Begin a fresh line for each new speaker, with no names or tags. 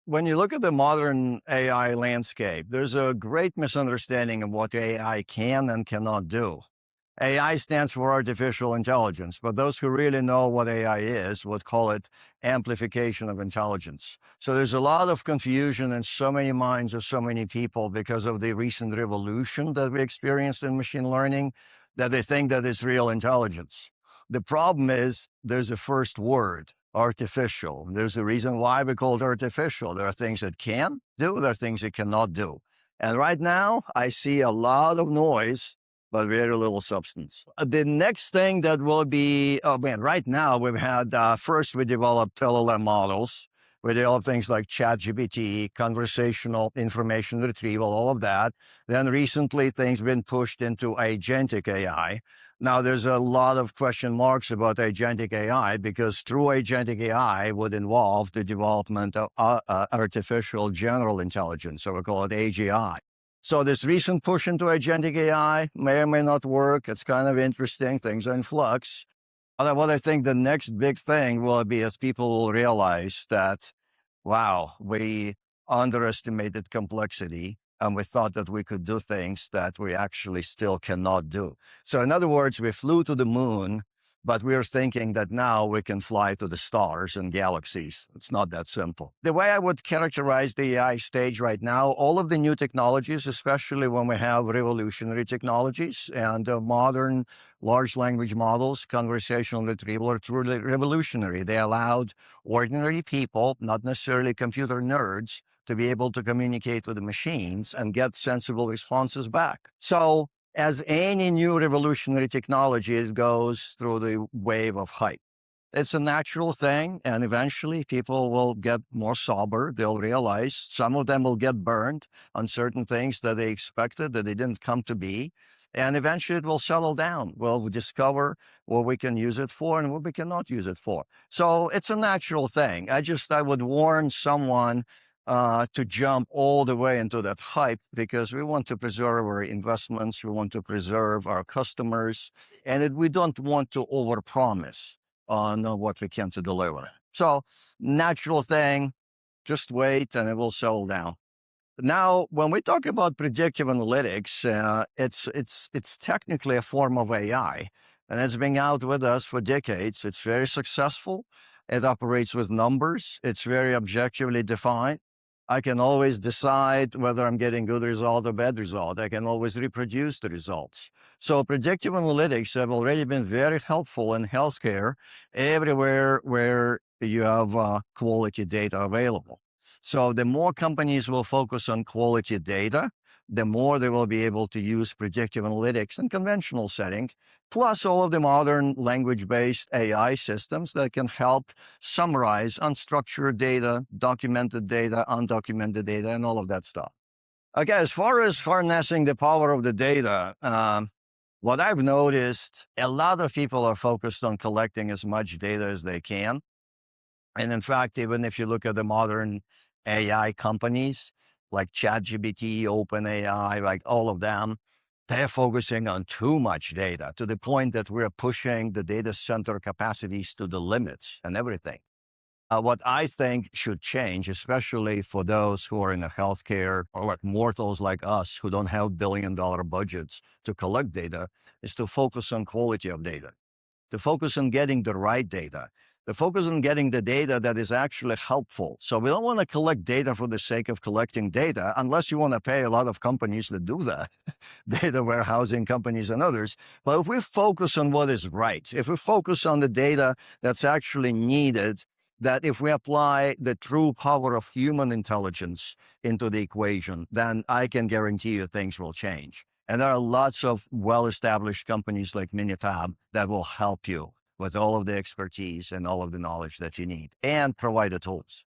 when you look at the modern AI landscape, there's a great misunderstanding of what AI can and cannot do. AI stands for artificial intelligence, but those who really know what AI is would call it amplification of intelligence. So there's a lot of confusion in so many minds of so many people because of the recent revolution that we experienced in machine learning, that they think that it's real intelligence. The problem is there's a first word, artificial. There's a reason why we call it artificial. There are things it can do, there are things it cannot do. And right now, I see a lot of noise, but very little substance. The next thing that will be, right now we've had, first we developed LLM models. We developed things like ChatGPT, conversational information retrieval, all of that. Then recently things been pushed into agentic AI. Now there's a lot of question marks about agentic AI because true agentic AI would involve the development of artificial general intelligence, so we call it AGI. So this recent push into agentic AI may or may not work. It's kind of interesting. Things are in flux. What I think the next big thing will be as people will realize that, wow, we underestimated complexity and we thought that we could do things that we actually still cannot do. So in other words, we flew to the moon, but we are thinking that now we can fly to the stars and galaxies. It's not that simple. The way I would characterize the AI stage right now, all of the new technologies, especially when we have revolutionary technologies and modern large language models, conversational retrieval are truly revolutionary. They allowed ordinary people, not necessarily computer nerds, to be able to communicate with the machines and get sensible responses back. So as any new revolutionary technology, it goes through the wave of hype. It's a natural thing, and eventually people will get more sober. They'll realize some of them will get burned on certain things that they expected that they didn't come to be, and eventually it will settle down. We'll discover what we can use it for and what we cannot use it for. So it's a natural thing. I would warn someone to jump all the way into that hype because we want to preserve our investments, we want to preserve our customers, and we don't want to overpromise on what we can to deliver. So natural thing, just wait and it will settle down. Now, when we talk about predictive analytics, it's technically a form of AI, and it's been out with us for decades. It's very successful. It operates with numbers. It's very objectively defined. I can always decide whether I'm getting good result or bad result. I can always reproduce the results. So predictive analytics have already been very helpful in healthcare everywhere where you have quality data available. So the more companies will focus on quality data, the more they will be able to use predictive analytics in conventional setting, plus all of the modern language-based AI systems that can help summarize unstructured data, documented data, undocumented data, and all of that stuff. Okay, as far as harnessing the power of the data, what I've noticed, a lot of people are focused on collecting as much data as they can. And in fact, even if you look at the modern AI companies, like ChatGPT, OpenAI, like all of them, they're focusing on too much data to the point that we're pushing the data center capacities to the limits and everything. What I think should change, especially for those who are in the healthcare or like mortals like us who don't have billion-dollar budgets to collect data, is to focus on quality of data, to focus on getting the right data, the focus on getting the data that is actually helpful. So we don't want to collect data for the sake of collecting data, unless you want to pay a lot of companies to do that, data warehousing companies and others. But if we focus on what is right, if we focus on the data that's actually needed, that if we apply the true power of human intelligence into the equation, then I can guarantee you things will change. And there are lots of well-established companies like Minitab that will help you with all of the expertise and all of the knowledge that you need and provide the tools.